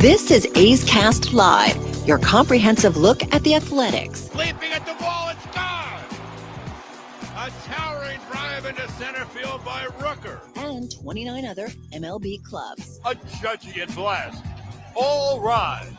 This is A's Cast Live, your comprehensive look at the Athletics. Leaping at the ball, it's gone! A towering drive into center field by Rooker. And 29 other MLB clubs. A judgy blast. All rise.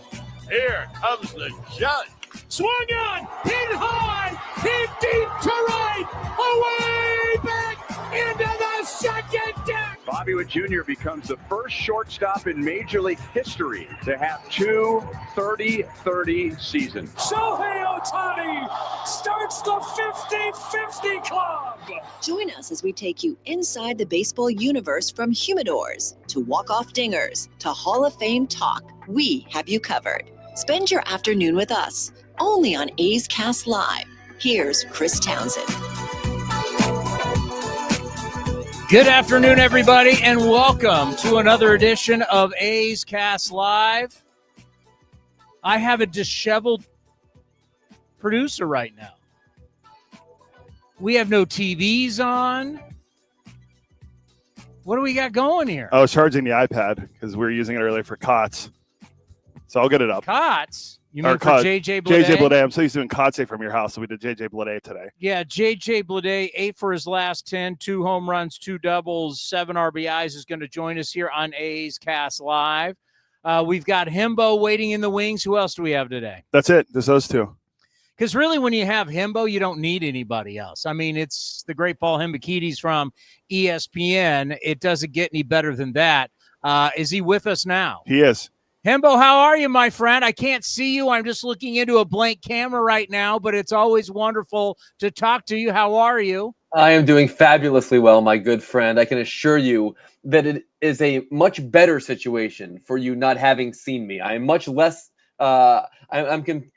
Here comes the judge. Swung on, hit high, hit deep to right, away back into the second deck. Bobby Witt Jr. becomes the first shortstop in Major League history to have two 30-30 seasons. Shohei Ohtani starts the 50-50 club. Join us as we take you inside the baseball universe, from humidors to walk-off dingers to Hall of Fame talk. We have you covered. Spend your afternoon with us, only on A's Cast Live. Here's Chris Townsend. Good afternoon, everybody, and welcome to another edition of A's Cast Live. I have a disheveled producer right now. We have no TVs on. What do we got going here? I was charging the iPad because we were using it earlier for COTS. So I'll get it up. COTS? You mean for JJ Bleday? JJ Bleday. I'm so used to doing COTS from your house, so we did JJ Bleday today. Yeah, JJ Bleday, 8 for his last 10, 2 home runs, 2 doubles, 7 RBIs, is going to join us here on A's Cast Live. We've got Hembo waiting in the wings. Who else do we have today? That's it. Just those two. Because really, when you have Hembo, you don't need anybody else. I mean, it's the great Paul Hembekides from ESPN. It doesn't get any better than that. Is he with us now? He is. Hembo, how are you, my friend? I can't see you. I'm just looking into a blank camera right now, but it's always wonderful to talk to you. How are you? I am doing fabulously well, my good friend. I can assure you that it is a much better situation for you not having seen me. I am much less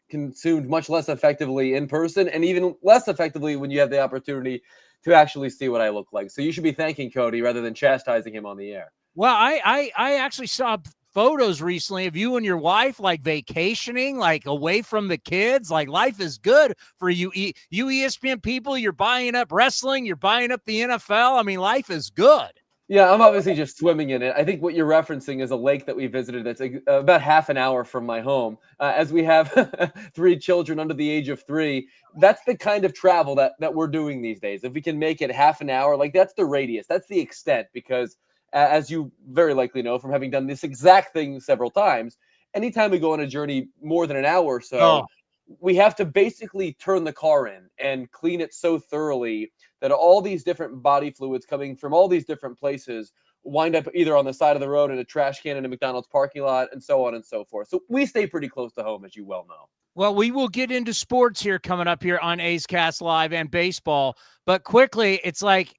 consumed much less effectively in person, and even less effectively when you have the opportunity to actually see what I look like. So you should be thanking Cody rather than chastising him on the air. Well, I actually saw photos recently of you and your wife like vacationing, like away from the kids. Like, life is good for you. You ESPN people, you're buying up wrestling, you're buying up the NFL. I mean, life is good. Yeah, I'm obviously just swimming in it. I think what you're referencing is a lake that we visited that's about half an hour from my home. As we have 3 children under the age of 3, that's the kind of travel that we're doing these days. If we can make it half an hour, like, that's the radius, that's the extent, because as you very likely know from having done this exact thing several times, anytime we go on a journey more than an hour or so, we have to basically turn the car in and clean it so thoroughly that all these different body fluids coming from all these different places wind up either on the side of the road, in a trash can in a McDonald's parking lot, and so on and so forth. So we stay pretty close to home, as you well know. Well, we will get into sports here coming up here on A's Cast Live and baseball. But quickly, it's like,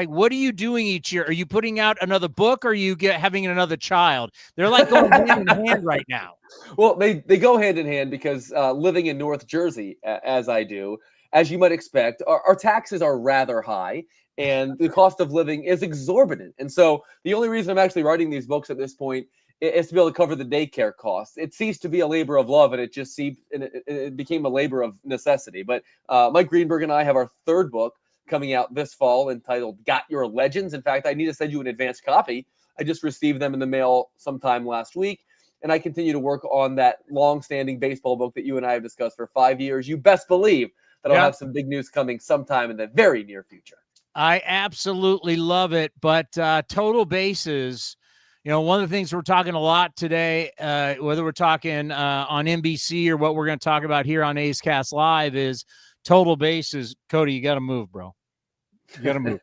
what are you doing each year? Are you putting out another book, or are you having another child? They're like going hand in hand right now. Well, they go hand in hand because living in North Jersey, as I do, as you might expect, our taxes are rather high, and the cost of living is exorbitant. And so the only reason I'm actually writing these books at this point is to be able to cover the daycare costs. It ceased to be a labor of love, and it became a labor of necessity. But Mike Greenberg and I have our 3rd book coming out this fall entitled Got Your Legends. In fact, I need to send you an advanced copy. I just received them in the mail sometime last week, and I continue to work on that long-standing baseball book that you and I have discussed for 5 years. You best believe that I'll have some big news coming sometime in the very near future. I absolutely love it. But Total Bases, you know, one of the things we're talking a lot today, whether we're talking on NBC or what we're going to talk about here on A's Cast Live, is Total Bases. Cody, you got to move, bro. You got to move.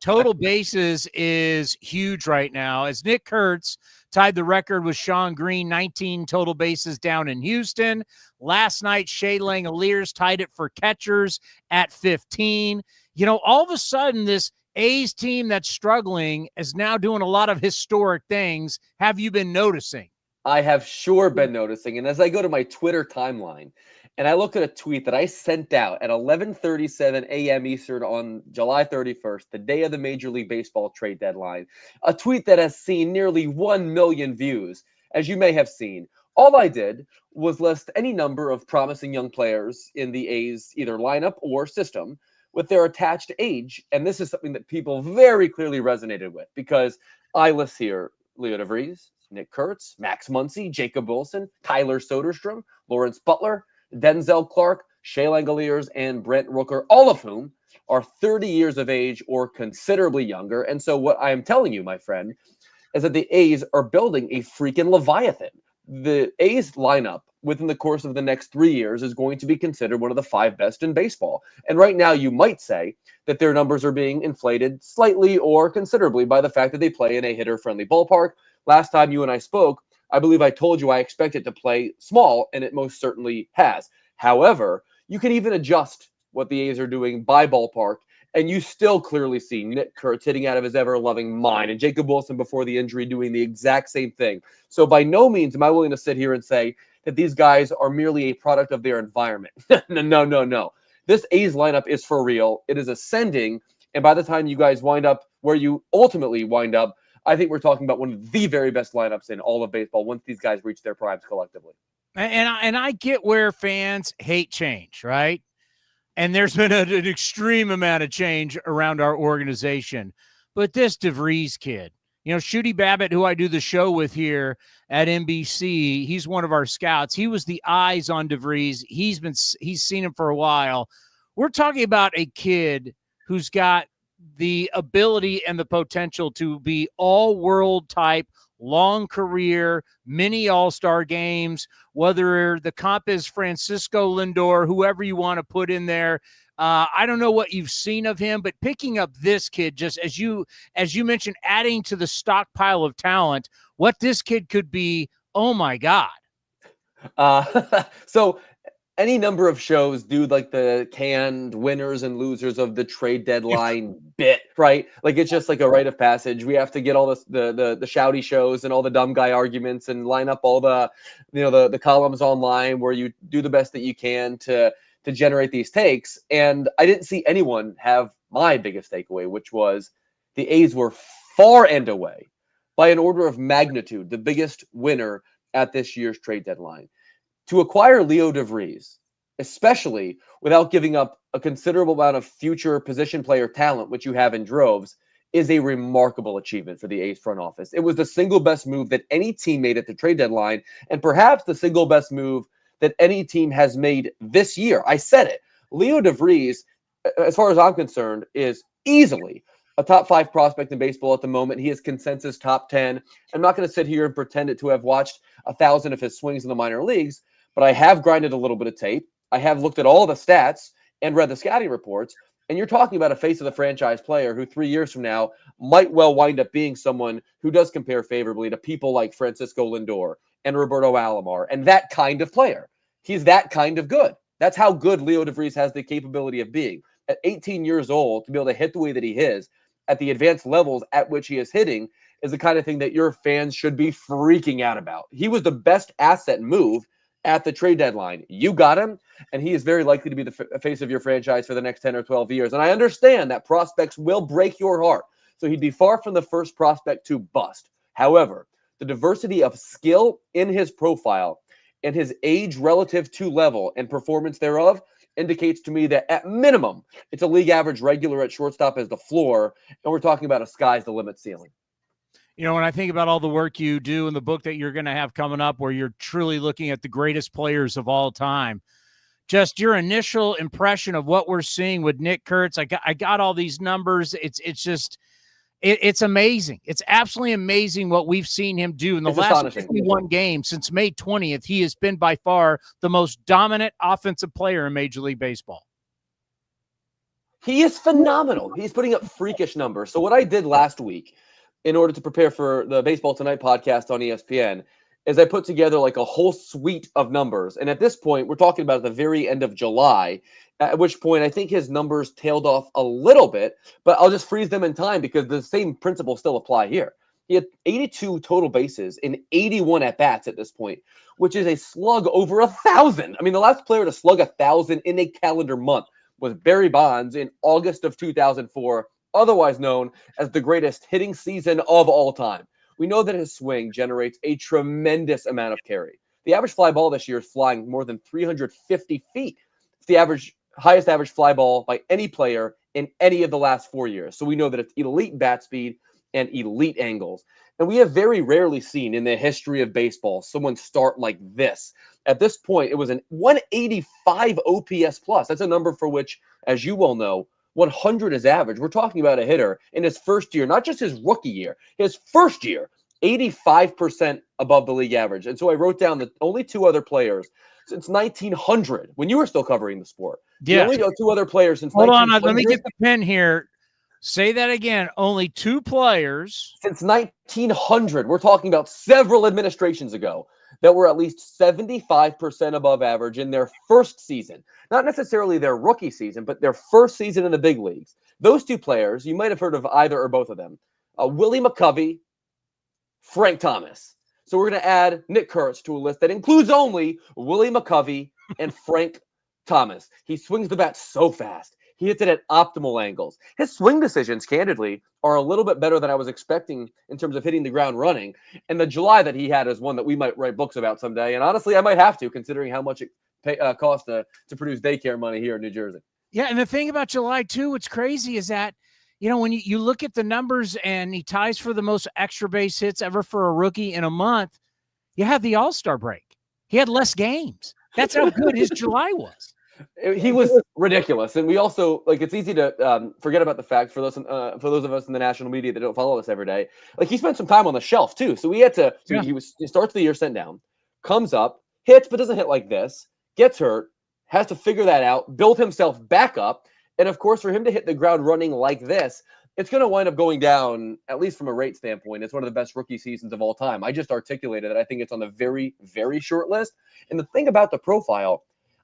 Total Bases is huge right now, as Nick Kurtz tied the record with Sean Green, 19 total bases down in Houston. Last night, Shea Langeliers tied it for catchers at 15. You know, all of a sudden, this A's team that's struggling is now doing a lot of historic things. Have you been noticing? I have sure been noticing. And as I go to my Twitter timeline, and I look at a tweet that I sent out at 11:37 a.m. Eastern on July 31st, the day of the Major League Baseball trade deadline, a tweet that has seen nearly 1 million views, as you may have seen. All I did was list any number of promising young players in the A's either lineup or system with their attached age. And this is something that people very clearly resonated with, because I list here Vries, Nick Kurtz, Max Muncy, Jacob Wilson, Tyler Soderstrom, Lawrence Butler, Denzel Clark, Shea Langeliers, and Brent Rooker, all of whom are 30 years of age or considerably younger. And so what I am telling you, my friend, is that the A's are building a freaking Leviathan. The A's lineup within the course of the next 3 years is going to be considered one of the 5 best in baseball. And right now you might say that their numbers are being inflated slightly or considerably by the fact that they play in a hitter-friendly ballpark. Last time you and I spoke, I believe I told you I expect it to play small, and it most certainly has. However, you can even adjust what the A's are doing by ballpark, and you still clearly see Nick Kurtz hitting out of his ever-loving mind, and Jacob Wilson before the injury doing the exact same thing. So by no means am I willing to sit here and say that these guys are merely a product of their environment. No. This A's lineup is for real. It is ascending, and by the time you guys wind up where you ultimately wind up, I think we're talking about one of the very best lineups in all of baseball once these guys reach their primes collectively. And I get where fans hate change, right? And there's been an extreme amount of change around our organization. But this Vries kid, Shooty Babbitt, who I do the show with here at NBC, he's one of our scouts. He was the eyes on Vries. He's seen him for a while. We're talking about a kid who's got the ability and the potential to be all-world type, long career, mini all-star games, whether the comp is Francisco Lindor, whoever you want to put in there. I don't know what you've seen of him, but picking up this kid, just as you mentioned, adding to the stockpile of talent, what this kid could be, oh my God. So any number of shows do like the canned winners and losers of the trade deadline bit, right? Like it's just like a rite of passage. We have to get all this, the shouty shows and all the dumb guy arguments and line up all the, the columns online where you do the best that you can to generate these takes. And I didn't see anyone have my biggest takeaway, which was the A's were far and away, by an order of magnitude, the biggest winner at this year's trade deadline. To acquire Leo Vries, especially without giving up a considerable amount of future position player talent, which you have in droves, is a remarkable achievement for the A's front office. It was the single best move that any team made at the trade deadline, and perhaps the single best move that any team has made this year. I said it. Leo Vries, as far as I'm concerned, is easily a top 5 prospect in baseball at the moment. He is consensus top 10. I'm not going to sit here and pretend to have watched 1,000 of his swings in the minor leagues, but I have grinded a little bit of tape. I have looked at all the stats and read the scouting reports. And you're talking about a face of the franchise player who 3 years from now might well wind up being someone who does compare favorably to people like Francisco Lindor and Roberto Alomar and that kind of player. He's that kind of good. That's how good Leo Vries has the capability of being. At 18 years old, to be able to hit the way that he is at the advanced levels at which he is hitting is the kind of thing that your fans should be freaking out about. He was the best asset move at the trade deadline. You got him, and he is very likely to be the face of your franchise for the next 10 or 12 years. And I understand that prospects will break your heart. So he'd be far from the first prospect to bust. However, the diversity of skill in his profile and his age relative to level and performance thereof indicates to me that at minimum, it's a league average regular at shortstop as the floor. And we're talking about a sky's the limit ceiling. When I think about all the work you do in the book that you're going to have coming up, where you're truly looking at the greatest players of all time, just your initial impression of what we're seeing with Nick Kurtz. I got all these numbers. It's amazing. It's absolutely amazing what we've seen him do in the last 51 games since May 20th. He has been by far the most dominant offensive player in Major League Baseball. He is phenomenal. He's putting up freakish numbers. So what I did last week in order to prepare for the Baseball Tonight podcast on ESPN is I put together like a whole suite of numbers. And at this point, we're talking about the very end of July, at which point I think his numbers tailed off a little bit, but I'll just freeze them in time because the same principles still apply here. He had 82 total bases in 81 at-bats at this point, which is a slug over 1,000. I mean, the last player to slug 1,000 in a calendar month was Barry Bonds in August of 2004, otherwise known as the greatest hitting season of all time. We know that his swing generates a tremendous amount of carry. The average fly ball this year is flying more than 350 feet. It's the highest average fly ball by any player in any of the last 4 years. So we know that it's elite bat speed and elite angles. And we have very rarely seen in the history of baseball someone start like this. At this point, it was an 185 OPS plus. That's a number for which, as you well know, 100 is average. We're talking about a hitter in his first year, not just his rookie year, his first year, 85% above the league average. And so I wrote down that only two other players since 1900, when you were still covering the sport. Yeah. The only two other players since Hold on, 1900. let me get the pen here. Say that again. Only two players since 1900. We're talking about several administrations ago that were at least 75% above average in their first season. Not necessarily their rookie season, but their first season in the big leagues. Those two players, you might have heard of either or both of them. Willie McCovey, Frank Thomas. So we're going to add Nick Kurtz to a list that includes only Willie McCovey and Frank Thomas. He swings the bat so fast. He hits it at optimal angles. His swing decisions, candidly, are a little bit better than I was expecting in terms of hitting the ground running. And the July that he had is one that we might write books about someday. And honestly, I might have to, considering how much it costs to produce daycare money here in New Jersey. Yeah, and the thing about July, too, what's crazy is that, when you look at the numbers and he ties for the most extra base hits ever for a rookie in a month, you have the All-Star break. He had less games. That's how good his July was. He was ridiculous. And we also, it's easy to forget about the fact for those of us in the national media that don't follow us every day. He spent some time on the shelf, too. So he had to, he starts the year sent down, comes up, hits, but doesn't hit like this, gets hurt, has to figure that out, build himself back up. And of course, for him to hit the ground running like this, it's going to wind up going down, at least from a rate standpoint. It's one of the best rookie seasons of all time. I just articulated that I think it's on the very, very short list. And the thing about the profile,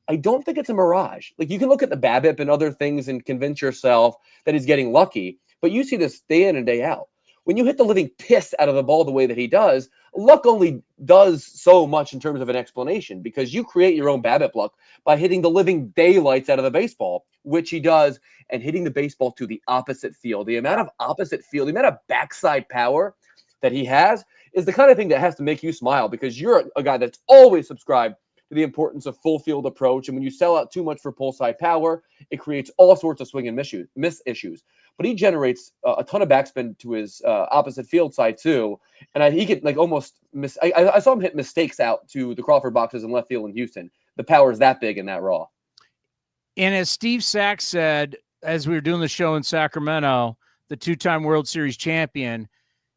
I don't think it's a mirage. You can look at the BABIP and other things and convince yourself that he's getting lucky, but you see this day in and day out. When you hit the living piss out of the ball the way that he does, luck only does so much in terms of an explanation, because you create your own BABIP luck by hitting the living daylights out of the baseball, which he does, and hitting the baseball to the opposite field. The amount of backside power that he has is the kind of thing that has to make you smile, because you're a guy that's always subscribed to the importance of full field approach. And when you sell out too much for pull side power, it creates all sorts of swing and miss issues. But he generates a ton of backspin to his opposite field side too. And he could almost miss. I saw him hit mistakes out to the Crawford boxes in left field in Houston. The power is that big and that raw. And as Steve Sachs said, as we were doing the show in Sacramento, the two-time World Series champion,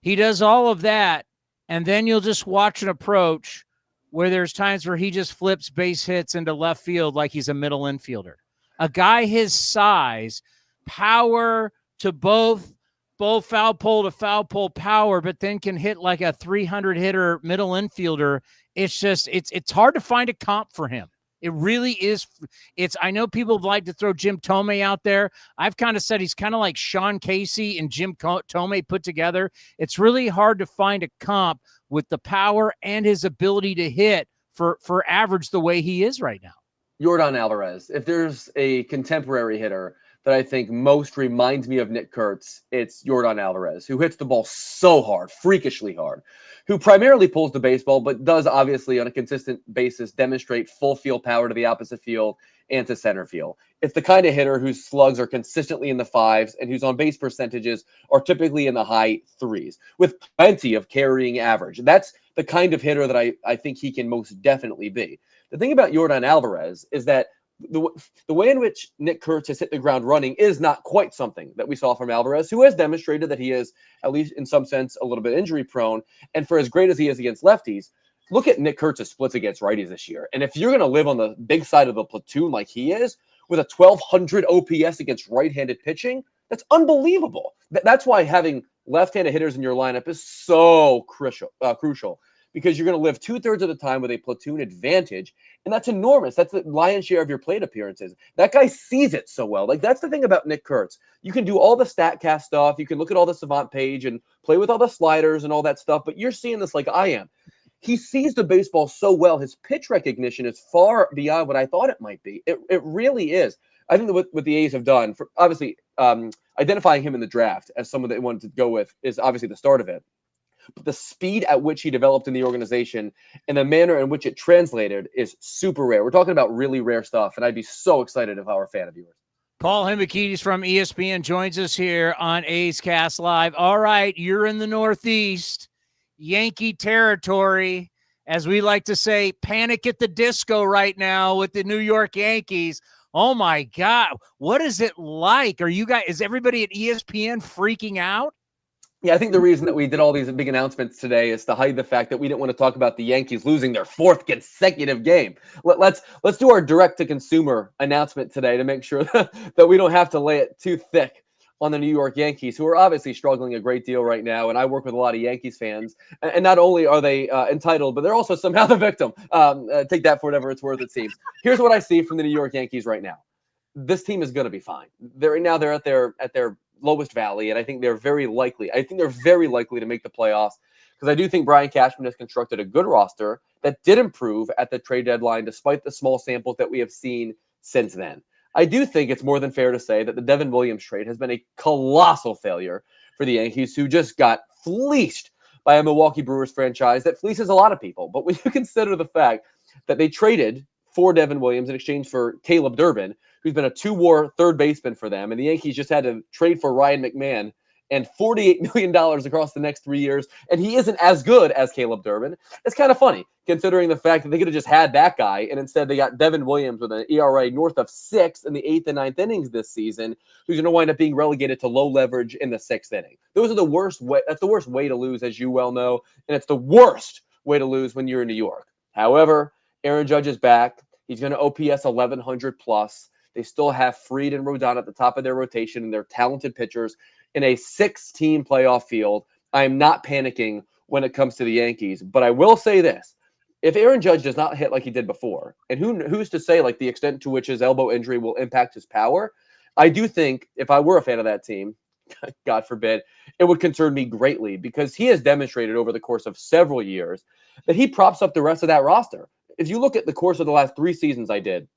he does all of that. And then you'll just watch an approach where there's times where he just flips base hits into left field like he's a middle infielder. A guy his size, power to both foul pole to foul pole power, but then can hit like a 300 hitter middle infielder. It's just, it's hard to find a comp for him. It really is. I know people would like to throw Jim Thome out there. I've kind of said he's kind of like Sean Casey and Jim Thome put together. It's really hard to find a comp with the power and his ability to hit for average the way he is right now. Yordan Alvarez. If there's a contemporary hitter that I think most reminds me of Nick Kurtz, it's Yordan Alvarez, who hits the ball so hard, freakishly hard, who primarily pulls the baseball, but does obviously on a consistent basis demonstrate full field power to the opposite field and to center field. It's the kind of hitter whose slugs are consistently in the fives and whose on-base percentages are typically in the high threes, with plenty of carrying average. That's the kind of hitter that I think he can most definitely be. The thing about Yordan Alvarez is that the way in which Nick Kurtz has hit the ground running is not quite something that we saw from Alvarez, who has demonstrated that he is, at least in some sense, a little bit injury prone. And for as great as he is against lefties, look at Nick Kurtz's splits against righties this year. And if you're going to live on the big side of the platoon like he is, with a 1,200 OPS against right-handed pitching, that's unbelievable. That's why having left-handed hitters in your lineup is so crucial. Because you're going to live 2/3 of the time with a platoon advantage, and that's enormous. That's the lion's share of your plate appearances. That guy sees it so well. That's the thing about Nick Kurtz. You can do all the StatCast stuff. You can look at all the Savant page and play with all the sliders and all that stuff, but you're seeing this like I am. He sees the baseball so well. His pitch recognition is far beyond what I thought it might be. It really is. I think that what the A's have done, for obviously identifying him in the draft as someone they wanted to go with is obviously the start of it. But the speed at which he developed in the organization and the manner in which it translated is super rare. We're talking about really rare stuff, and I'd be so excited if I were a fan of yours. Paul Hembekides from ESPN joins us here on A's Cast Live. All right, you're in the Northeast. Yankee territory. As we like to say, Panic at the Disco right now with the New York Yankees. Oh my God. What is it like? Is everybody at ESPN freaking out? Yeah, I think the reason that we did all these big announcements today is to hide the fact that we didn't want to talk about the Yankees losing their 4th consecutive game. Let's do our direct-to-consumer announcement today to make sure that we don't have to lay it too thick on the New York Yankees, who are obviously struggling a great deal right now. And I work with a lot of Yankees fans, and not only are they entitled, but they're also somehow the victim. Take that for whatever it's worth, it seems. Here's what I see from the New York Yankees right now. This team is going to be fine. They're at their lowest valley, and I think they're very likely to make the playoffs, because I do think Brian Cashman has constructed a good roster that did improve at the trade deadline despite the small samples that we have seen since then. I do think it's more than fair to say that the Devin Williams trade has been a colossal failure for the Yankees, who just got fleeced by a Milwaukee Brewers franchise that fleeces a lot of people. But when you consider the fact that they traded for Devin Williams in exchange for Caleb Durbin, who's been a 2-WAR third baseman for them, and the Yankees just had to trade for Ryan McMahon and $48 million across the next 3 years, and he isn't as good as Caleb Durbin. It's kind of funny, considering the fact that they could have just had that guy, and instead they got Devin Williams with an ERA north of 6 in the 8th and 9th innings this season, who's going to wind up being relegated to low leverage in the 6th inning. Those are the worst way. That's the worst way to lose, as you well know, and it's the worst way to lose when you're in New York. However, Aaron Judge is back. He's going to OPS 1,100 plus. They still have Fried and Rodon at the top of their rotation, and they're talented pitchers in a 6-team playoff field. I'm not panicking when it comes to the Yankees, but I will say this. If Aaron Judge does not hit like he did before, and who's to say like the extent to which his elbow injury will impact his power, I do think if I were a fan of that team, God forbid, it would concern me greatly, because he has demonstrated over the course of several years that he props up the rest of that roster. If you look at the course of the last 3 seasons I did,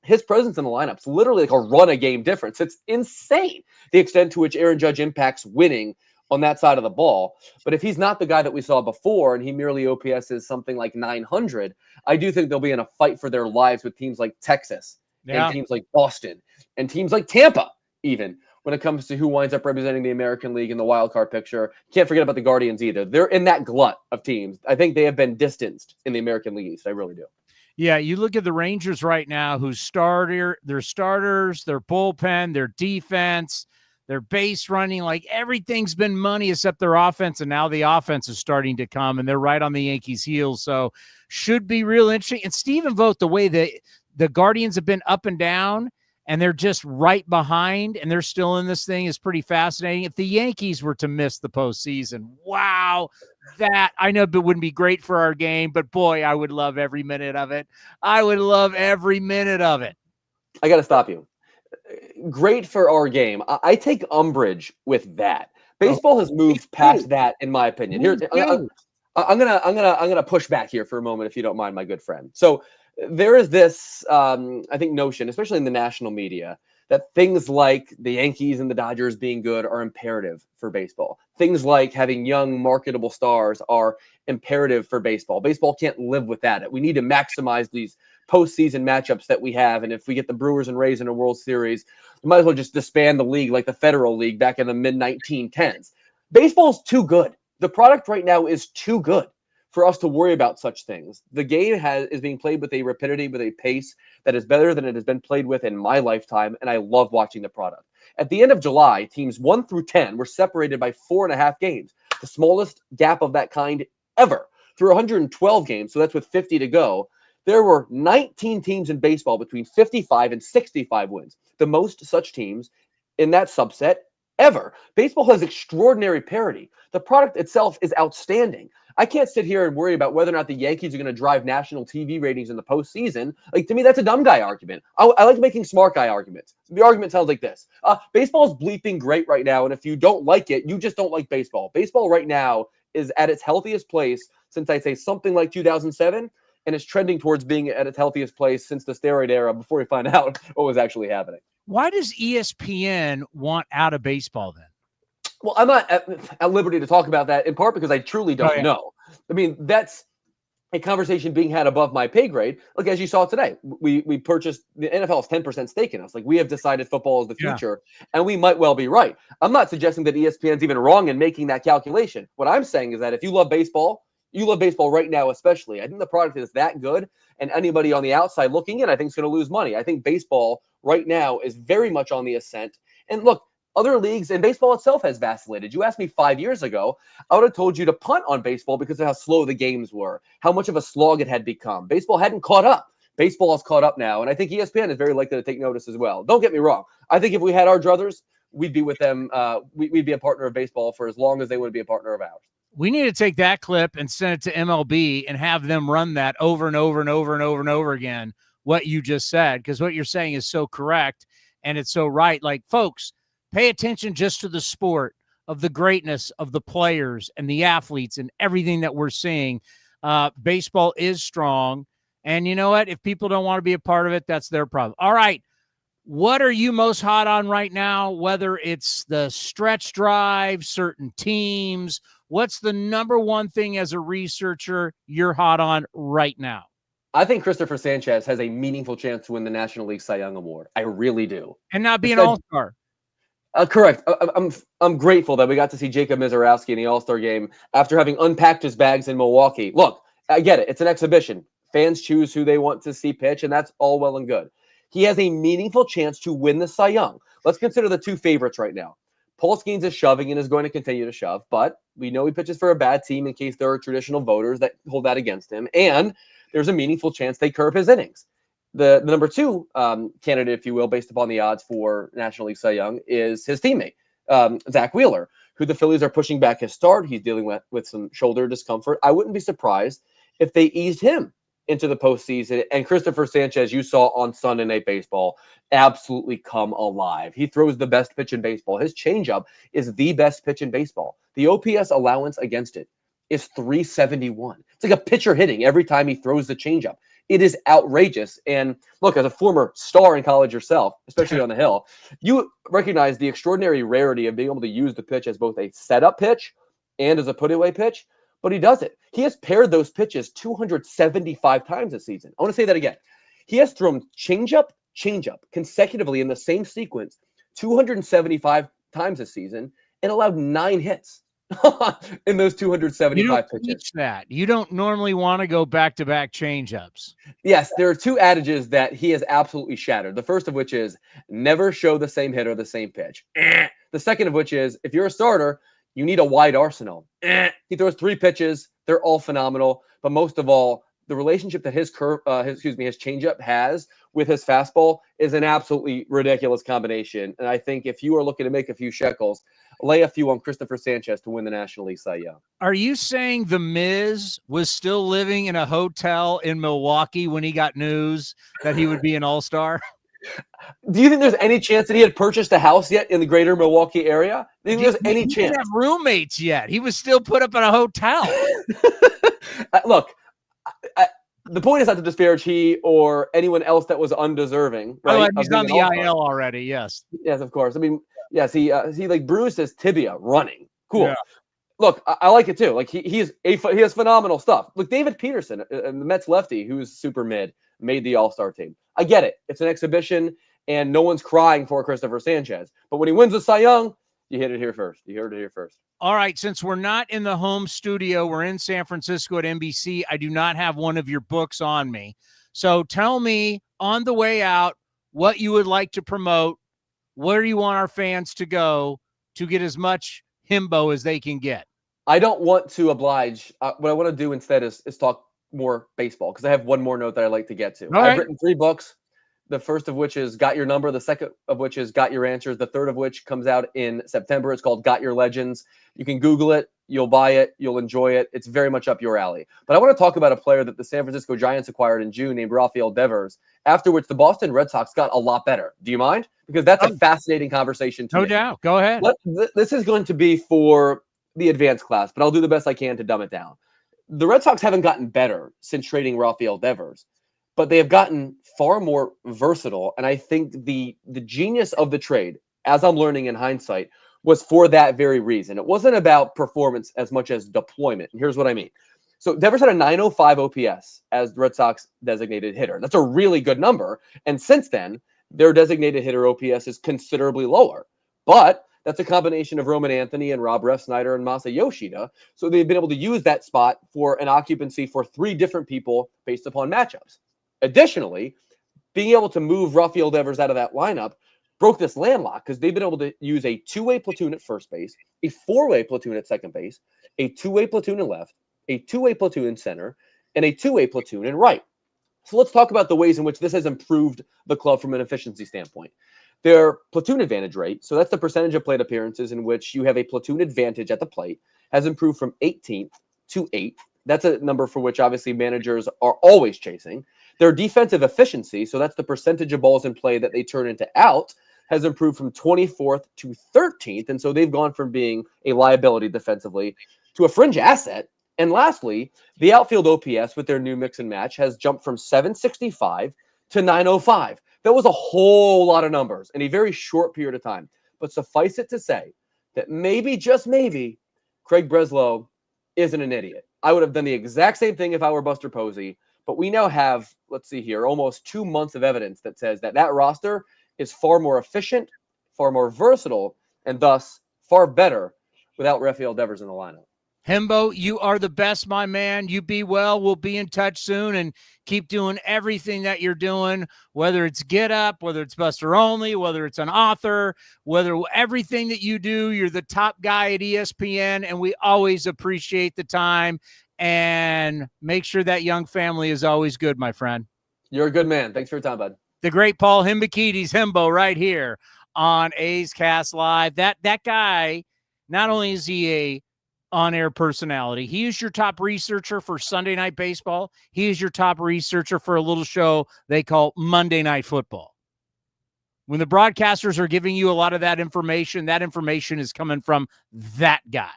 his presence in the lineup's literally like a run-a-game difference. It's insane, the extent to which Aaron Judge impacts winning on that side of the ball. But if he's not the guy that we saw before, and he merely OPS is something like 900, I do think they'll be in a fight for their lives with teams like Texas and teams like Boston and teams like Tampa, even, when it comes to who winds up representing the American League in the wild card picture. Can't forget about the Guardians either. They're in that glut of teams. I think they have been distanced in the American League East. I really do. Yeah, you look at the Rangers right now, their starters, their bullpen, their defense, their base running, like everything's been money except their offense, and now the offense is starting to come, and they're right on the Yankees' heels, so should be real interesting. And Stephen Vogt, the way that the Guardians have been up and down, and they're just right behind, and they're still in this thing, is pretty fascinating. If the Yankees were to miss the postseason, wow, that I know it wouldn't be great for our game, but boy, I would love every minute of it. I would love every minute of it. I got to stop you. Great for our game. I take umbrage with that. Baseball has moved past that, in my opinion. Here, I'm gonna push back here for a moment, if you don't mind, my good friend. So there is this, I think, notion, especially in the national media, that things like the Yankees and the Dodgers being good are imperative for baseball. Things like having young, marketable stars are imperative for baseball. Baseball can't live without it. We need to maximize these postseason matchups that we have. And if we get the Brewers and Rays in a World Series, we might as well just disband the league like the Federal League back in the mid-1910s. Baseball's too good. The product right now is too good for us to worry about such things. The game is being played with a rapidity, with a pace that is better than it has been played with in my lifetime, and I love watching the product. At the end of July, teams 1 through 10 were separated by 4.5 games, the smallest gap of that kind ever. Through 112 games, so that's with 50 to go, there were 19 teams in baseball between 55 and 65 wins, the most such teams in that subset ever. Baseball has extraordinary parity. The product itself is outstanding. I can't sit here and worry about whether or not the Yankees are going to drive national TV ratings in the postseason. Like, to me, that's a dumb guy argument. I like making smart guy arguments. The argument sounds like this. Baseball is bleeping great right now, and if you don't like it, you just don't like baseball. Baseball right now is at its healthiest place since, I'd say, something like 2007, and it's trending towards being at its healthiest place since the steroid era, before we find out what was actually happening. Why does ESPN want out of baseball then? Well, I'm not at liberty to talk about that, in part because I truly don't know. I mean, that's a conversation being had above my pay grade. Look, as you saw today, we purchased the NFL has 10% stake in us. Like, we have decided football is the future, and we might well be right. I'm not suggesting that ESPN's even wrong in making that calculation. What I'm saying is that if you love baseball right now, especially. I think the product is that good, and anybody on the outside looking in, I think, is going to lose money. I think baseball right now is very much on the ascent. And look, other leagues and baseball itself has vacillated. You asked me 5 years ago, I would have told you to punt on baseball because of how slow the games were, how much of a slog it had become. Baseball hadn't caught up. Baseball has caught up now, and I think ESPN is very likely to take notice as well. Don't get me wrong. I think if we had our druthers, we'd be with them. We'd be a partner of baseball for as long as they would be a partner of ours. We need to take that clip and send it to MLB and have them run that over and over and over and over and over again, what you just said, because what you're saying is so correct and it's so right. Like, folks, pay attention just to the sport, of the greatness of the players and the athletes and everything that we're seeing. Baseball is strong. And you know what? If people don't want to be a part of it, that's their problem. All right. What are you most hot on right now? Whether it's the stretch drive, certain teams, what's the number one thing as a researcher you're hot on right now? I think Christopher Sanchez has a meaningful chance to win the National League Cy Young Award. I really do. And not be an all-star. Correct. I'm grateful that we got to see Jacob Mizorowski in the All-Star game after having unpacked his bags in Milwaukee. Look, I get it. It's an exhibition. Fans choose who they want to see pitch, and that's all well and good. He has a meaningful chance to win the Cy Young. Let's consider the two favorites right now. Paul Skeens is shoving and is going to continue to shove, but we know he pitches for a bad team in case there are traditional voters that hold that against him, and there's a meaningful chance they curb his innings. The number two candidate, if you will, based upon the odds for National League Cy Young, is his teammate, Zach Wheeler, who the Phillies are pushing back his start. He's dealing with some shoulder discomfort. I wouldn't be surprised if they eased him into the postseason. And Christopher Sanchez, you saw on Sunday Night Baseball, absolutely come alive. He throws the best pitch in baseball. His changeup is the best pitch in baseball. The OPS allowance against it is 371. It's like a pitcher hitting every time he throws the changeup. It is outrageous. And look, as a former star in college yourself, especially on the Hill, you recognize the extraordinary rarity of being able to use the pitch as both a setup pitch and as a put-away pitch. But he does it. He has paired those pitches 275 times this season. I want to say that again. He has thrown changeup consecutively in the same sequence 275 times this season and allowed 9 hits in those 275 pitches. That you don't normally want to go back-to-back changeups. Yes, there are two adages that he has absolutely shattered. The first of which is never show the same hitter the same pitch. The second of which is if you're a starter, you need a wide arsenal. He throws 3 pitches. They're all phenomenal. But most of all, the relationship that his changeup has with his fastball is an absolutely ridiculous combination. And I think if you are looking to make a few shekels, lay a few on Christopher Sanchez to win the National League Cy Young. Are you saying The Miz was still living in a hotel in Milwaukee when he got news that he would be an all-star? Do you think there's any chance that he had purchased a house yet in the greater Milwaukee area? Do you think there's any chance? He didn't have roommates yet. He was still put up in a hotel. Look, the point is not to disparage he or anyone else that was undeserving. Right? Oh, he's on the IL already. Yes. Yes, of course. I mean, yes, he like bruised his tibia running. Cool. Yeah. Look, I like it too. Like he has phenomenal stuff. Look, David Peterson, the Mets lefty, who's super mid, made the All-Star team. I get it. It's an exhibition, and no one's crying for Christopher Sanchez. But when he wins the Cy Young, you hit it here first. You heard it here first. All right, since we're not in the home studio, we're in San Francisco at NBC. I do not have one of your books on me. So tell me on the way out what you would like to promote, where you want our fans to go to get as much Hembo as they can get. I don't want to oblige. What I want to do instead is talk more baseball because I have one more note that I'd like to get to. I've written 3 books. The first of which is Got Your Number. The second of which is Got Your Answers. The third of which comes out in September. It's called Got Your Legends. You can Google it. You'll buy it. You'll enjoy it. It's very much up your alley. But I want to talk about a player that the San Francisco Giants acquired in June named Rafael Devers, after which the Boston Red Sox got a lot better. Do you mind? Because that's a fascinating conversation to me. No doubt. Go ahead. This is going to be for the advanced class, but I'll do the best I can to dumb it down. The Red Sox haven't gotten better since trading Rafael Devers, but they have gotten far more versatile. And I think the genius of the trade, as I'm learning in hindsight, was for that very reason. It wasn't about performance as much as deployment. And here's what I mean. So Devers had a 905 OPS as the Red Sox designated hitter. That's a really good number. And since then, their designated hitter OPS is considerably lower. But that's a combination of Roman Anthony and Rob Refsnyder and Masa Yoshida. So they've been able to use that spot for an occupancy for 3 different people based upon matchups. Additionally, being able to move Rafael Devers out of that lineup broke this landlock because they've been able to use a 2-way platoon at first base, a 4-way platoon at second base, a 2-way platoon in left, a 2-way platoon in center, and a 2-way platoon in right. So let's talk about the ways in which this has improved the club from an efficiency standpoint. Their platoon advantage rate, so that's the percentage of plate appearances in which you have a platoon advantage at the plate, has improved from 18th to 8th. That's a number for which obviously managers are always chasing. Their defensive efficiency, so that's the percentage of balls in play that they turn into out, has improved from 24th to 13th. And so they've gone from being a liability defensively to a fringe asset. And lastly, the outfield OPS with their new mix and match has jumped from 765 to 905. That was a whole lot of numbers in a very short period of time. But suffice it to say that maybe, just maybe, Craig Breslow isn't an idiot. I would have done the exact same thing if I were Buster Posey. But we now have, let's see here, almost 2 months of evidence that says that that roster is far more efficient, far more versatile, and thus far better without Rafael Devers in the lineup. Hembo, you are the best, my man. You be well. We'll be in touch soon, and keep doing everything that you're doing, whether it's Get Up, whether it's Buster Only, whether it's an author, whether everything that you do, you're the top guy at ESPN, and we always appreciate the time. And make sure that young family is always good, my friend. You're a good man. Thanks for your time, bud. The great Paul Hembekides, Hembo, right here on A's Cast Live. That guy, not only is he a on-air personality, he is your top researcher for Sunday Night Baseball. He is your top researcher for a little show they call Monday Night Football. When the broadcasters are giving you a lot of that information is coming from that guy.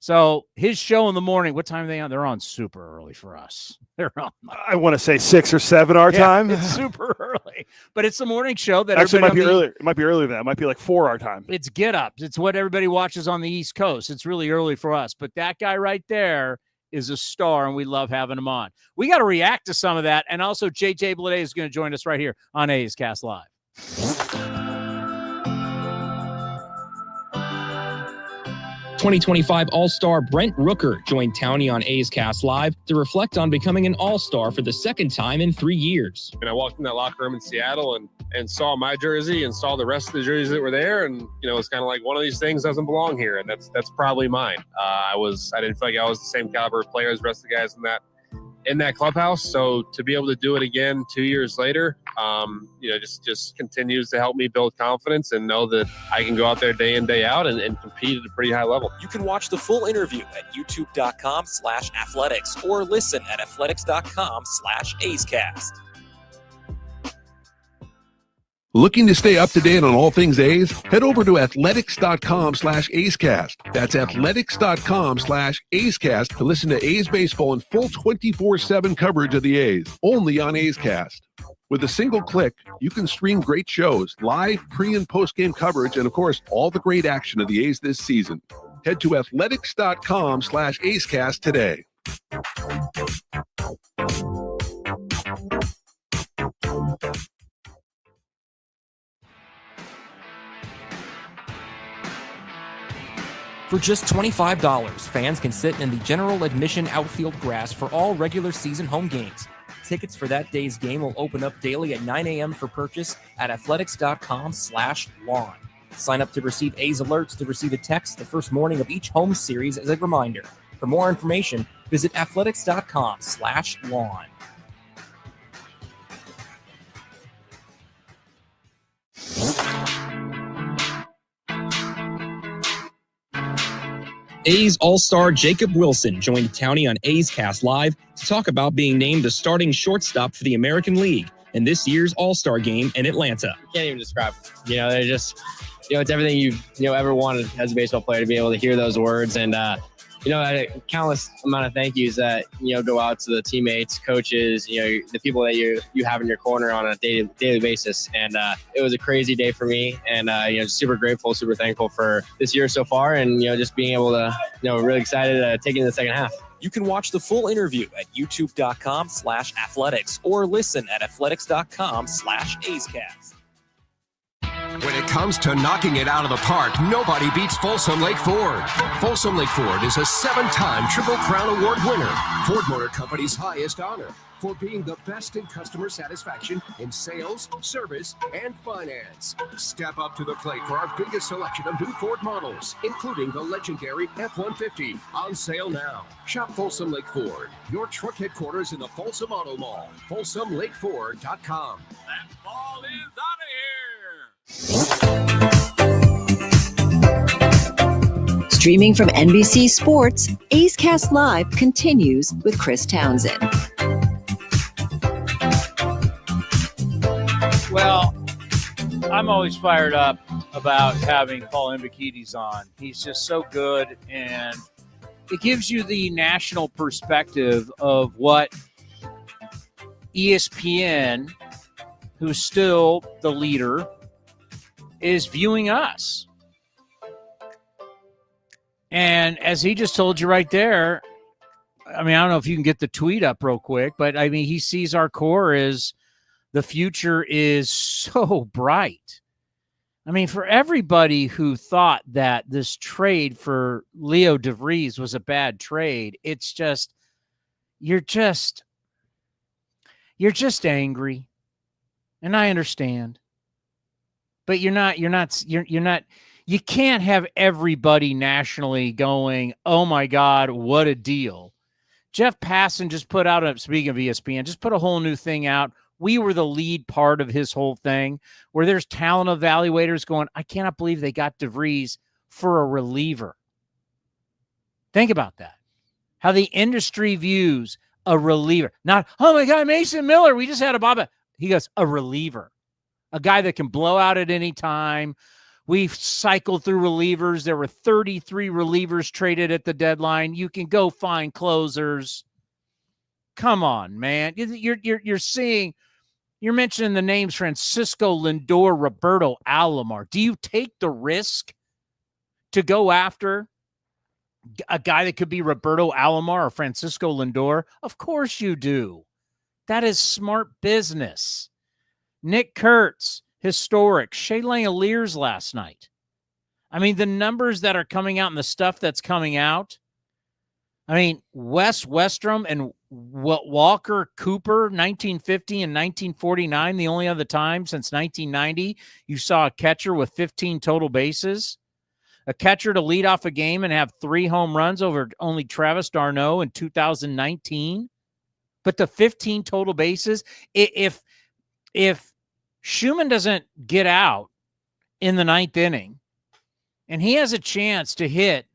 So his show in the morning, what time are they on? They're on super early for us. They're on. I want to say 6 or 7 our time. It's super early, but it's the morning show that actually might be earlier. It might be earlier than that. It might be like 4 our time. It's Get Up. It's what everybody watches on the East Coast. It's really early for us, but that guy right there is a star, and we love having him on. We got to react to some of that, and also JJ Bleday is going to join us right here on A's Cast Live. 2025 All-Star Brent Rooker joined Towny on A's Cast Live to reflect on becoming an All-Star for the second time in 3 years. And I walked in that locker room in Seattle and saw my jersey and saw the rest of the jerseys that were there. And, it's kind of like one of these things doesn't belong here. And that's probably mine. I didn't feel like I was the same caliber of player as the rest of the guys in that clubhouse. So to be able to do it again 2 years later, just continues to help me build confidence and know that I can go out there day in, day out and compete at a pretty high level. You can watch the full interview at youtube.com/athletics or listen at athletics.com/A'sCast. Looking to stay up to date on all things A's? Head over to athletics.com/A'sCast. That's athletics.com/A'sCast to listen to A's baseball in full 24/7 coverage of the A's, only on A's Cast. With a single click, you can stream great shows, live, pre- and post-game coverage, and of course, all the great action of the A's this season. Head to athletics.com/A'sCast today. For just $25, fans can sit in the general admission outfield grass for all regular season home games. Tickets for that day's game will open up daily at 9 a.m. for purchase at athletics.com/lawn. Sign up to receive A's alerts to receive a text the first morning of each home series as a reminder. For more information, visit athletics.com/lawn. A's All-Star Jacob Wilson joined Towny on A's Cast Live to talk about being named the starting shortstop for the American League in this year's All-Star game in Atlanta. Can't even describe it. They're just, it's everything you've ever wanted as a baseball player to be able to hear those words. And, a countless amount of thank yous that, go out to the teammates, coaches, the people that you have in your corner on a daily basis. And it was a crazy day for me. And, super grateful, super thankful for this year so far. And, just being able to, really excited to take it in the second half. You can watch the full interview at youtube.com/athletics or listen at athletics.com/AceCast. When it comes to knocking it out of the park, nobody beats Folsom Lake Ford. Folsom Lake Ford is a 7-time Triple Crown Award winner, Ford Motor Company's highest honor, for being the best in customer satisfaction in sales, service, and finance. Step up to the plate for our biggest selection of new Ford models, including the legendary F-150, on sale now. Shop Folsom Lake Ford, your truck headquarters in the Folsom Auto Mall. FolsomLakeFord.com. That ball is out of here. Streaming from NBC Sports, A's Cast Live continues with Chris Townsend. Well, I'm always fired up about having Paul Hembekides on. He's just so good, and it gives you the national perspective of what ESPN, who's still the leader, is viewing us. And as he just told you right there, I mean, I don't know if you can get the tweet up real quick, but I mean, he sees our core as the future is so bright. I mean, for everybody who thought that this trade for Leo Vries was a bad trade, it's just, you're just angry. And I understand. But you can't have everybody nationally going, oh my God, what a deal. Jeff Passan just put out, speaking of ESPN, just put a whole new thing out. We were the lead part of his whole thing, where there's talent evaluators going, I cannot believe they got DeVries for a reliever. Think about that. How the industry views a reliever. Not, oh my God, Mason Miller, we just had a Baba. He goes, a reliever. A guy that can blow out at any time. We've cycled through relievers. There were 33 relievers traded at the deadline. You can go find closers. Come on, man. You're seeing, you're mentioning the names Francisco Lindor, Roberto Alomar. Do you take the risk to go after a guy that could be Roberto Alomar or Francisco Lindor? Of course you do. That is smart business. Nick Kurtz, historic. Shea Langeliers last night. I mean, the numbers that are coming out and the stuff that's coming out. I mean, Wes Westrom and Walker Cooper, 1950 and 1949, the only other time since 1990 you saw a catcher with 15 total bases. A catcher to lead off a game and have 3 home runs over only Travis d'Arnaud in 2019. But the 15 total bases, if Schumann doesn't get out in the 9th inning and he has a chance to hit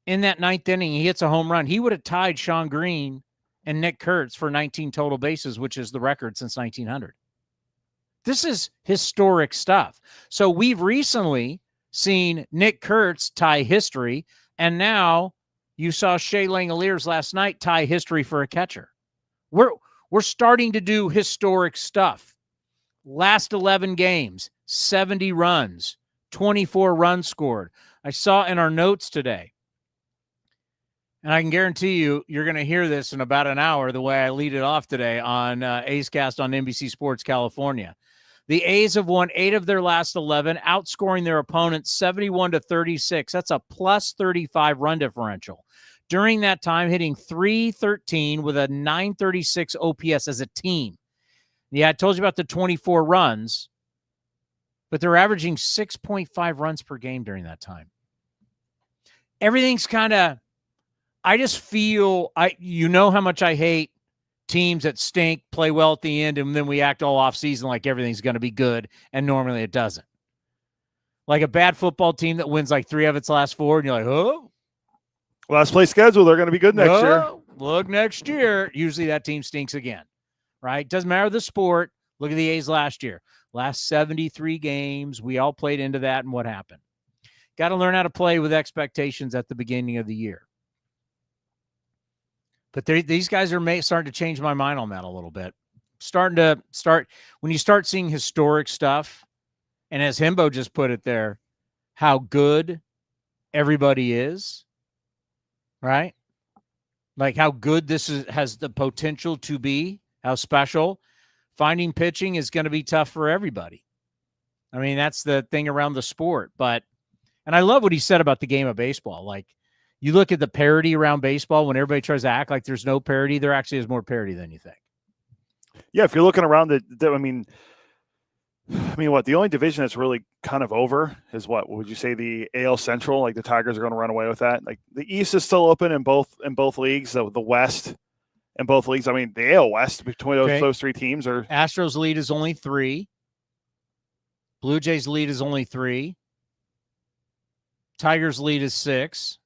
in that 9th inning, he hits a home run, he would have tied Sean Green and Nick Kurtz for 19 total bases, which is the record since 1900. This is historic stuff. So we've recently seen Nick Kurtz tie history, and now you saw Shea Langeliers last night tie history for a catcher. We're starting to do historic stuff. Last 11 games, 70 runs, 24 runs scored. I saw in our notes today, and I can guarantee you, you're going to hear this in about an hour the way I lead it off today on A's Cast on NBC Sports California. The A's have won 8 of their last 11, outscoring their opponents 71-36. That's a plus 35 run differential. During that time, hitting .313 with a .936 OPS as a team. Yeah, I told you about the 24 runs, but they're averaging 6.5 runs per game during that time. Everything's kind of, I just feel, you know how much I hate teams that stink, play well at the end, and then we act all off season like everything's going to be good, and normally it doesn't. Like a bad football team that wins like 3 of its last 4, and you're like, oh. Last place schedule, they're going to be good next year. Look, next year, usually that team stinks again, right? Doesn't matter the sport. Look at the A's last year. Last 73 games, we all played into that, and what happened? Got to learn how to play with expectations at the beginning of the year. But these guys are starting to change my mind on that a little bit. When you start seeing historic stuff, and as Hembo just put it there, how good everybody is, right? like how good has the potential to be, how special. Finding pitching is going to be tough for everybody. I mean, that's the thing around the sport. And I love what he said about the game of baseball. Like, you look at the parity around baseball when everybody tries to act like there's no parity, there actually is more parity than you think. Yeah, if you're looking around I mean, what the only division that's really kind of over is what would you say, the AL Central? Like the Tigers are going to run away with that. Like the East is still open in both leagues. The West in both leagues. I mean, the AL West between those three teams are. Astros lead is only 3. Blue Jays lead is only 3. Tigers lead is 6.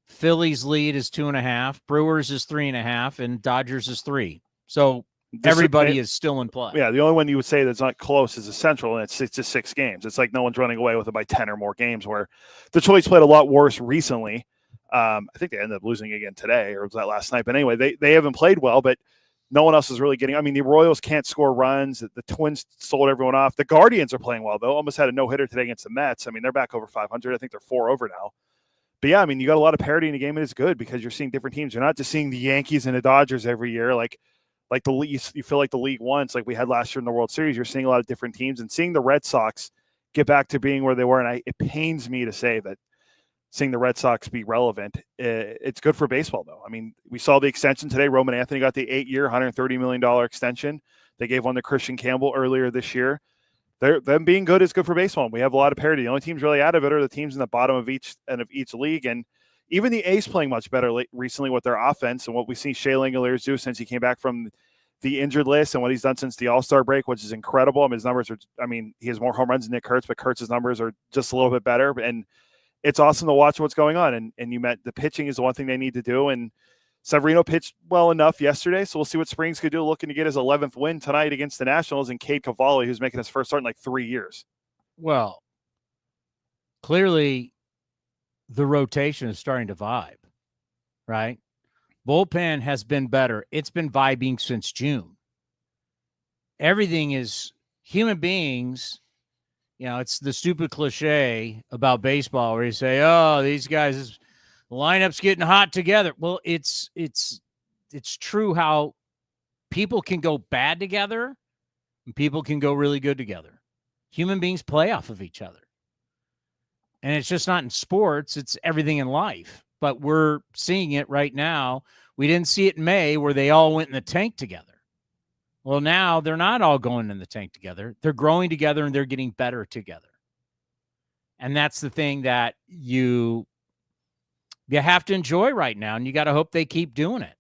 Phillies lead is 2.5. Brewers is 3.5, and Dodgers is 3. So everybody is still in play. Yeah, the only one you would say that's not close is the Central, and it's just 6 games. It's like no one's running away with it by 10 or more games, where Detroit's played a lot worse recently. I think they ended up losing again today, or was that last night? But anyway, they haven't played well, but no one else is really getting – I mean, the Royals can't score runs. The Twins sold everyone off. The Guardians are playing well, though. Almost had a no-hitter today against the Mets. I mean, they're back over 500. I think they're 4 over now. But, yeah, I mean, you got a lot of parity in the game, and it's good because you're seeing different teams. You're not just seeing the Yankees and the Dodgers every year. Like the league, you feel like the league once, like we had last year in the World Series. You're seeing a lot of different teams, and seeing the Red Sox get back to being where they were. And it pains me to say that seeing the Red Sox be relevant, it's good for baseball, though. I mean, we saw the extension today. Roman Anthony got the 8-year, $130 million extension. They gave one to Christian Campbell earlier this year. Them being good is good for baseball. We have a lot of parity. The only teams really out of it are the teams in the bottom of each league, and even the A's playing much better recently with their offense, and what we've seen Shea Langeliers do since he came back from the injured list and what he's done since the All-Star break, which is incredible. I mean, his numbers are – I mean, he has more home runs than Nick Kurtz, but Kurtz's numbers are just a little bit better, and it's awesome to watch what's going on. And you met the pitching is the one thing they need to do, and Severino pitched well enough yesterday, so we'll see what Springs could do, looking to get his 11th win tonight against the Nationals, and Cade Cavalli, who's making his first start in like 3 years. Well, clearly the rotation is starting to vibe, right? Bullpen has been better. It's been vibing since June. Everything is human beings. You know, it's the stupid cliche about baseball where you say, oh, these guys, the lineup's getting hot together. Well, it's true how people can go bad together and people can go really good together. Human beings play off of each other. And it's just not in sports. It's everything in life. But we're seeing it right now. We didn't see it in May where they all went in the tank together. Well, now they're not all going in the tank together. They're growing together and they're getting better together. And that's the thing that you have to enjoy right now, and you got to hope they keep doing it.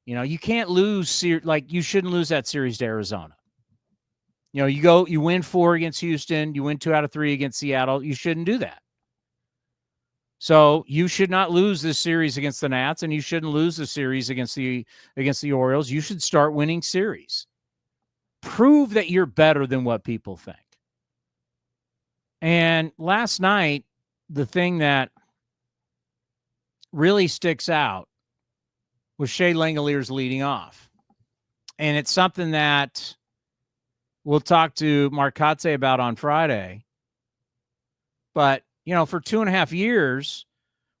You know, you can't lose, like you shouldn't lose that series to Arizona. You know, you win 4 against Houston, you win 2 out of 3 against Seattle. You shouldn't do that. So you should not lose this series against the Nats, and you shouldn't lose the series against the Orioles. You should start winning series. Prove that you're better than what people think. And last night, the thing that really sticks out was Shea Langeliers leading off. And it's something that we'll talk to Mark Kotze about on Friday. But, you know, for 2.5 years,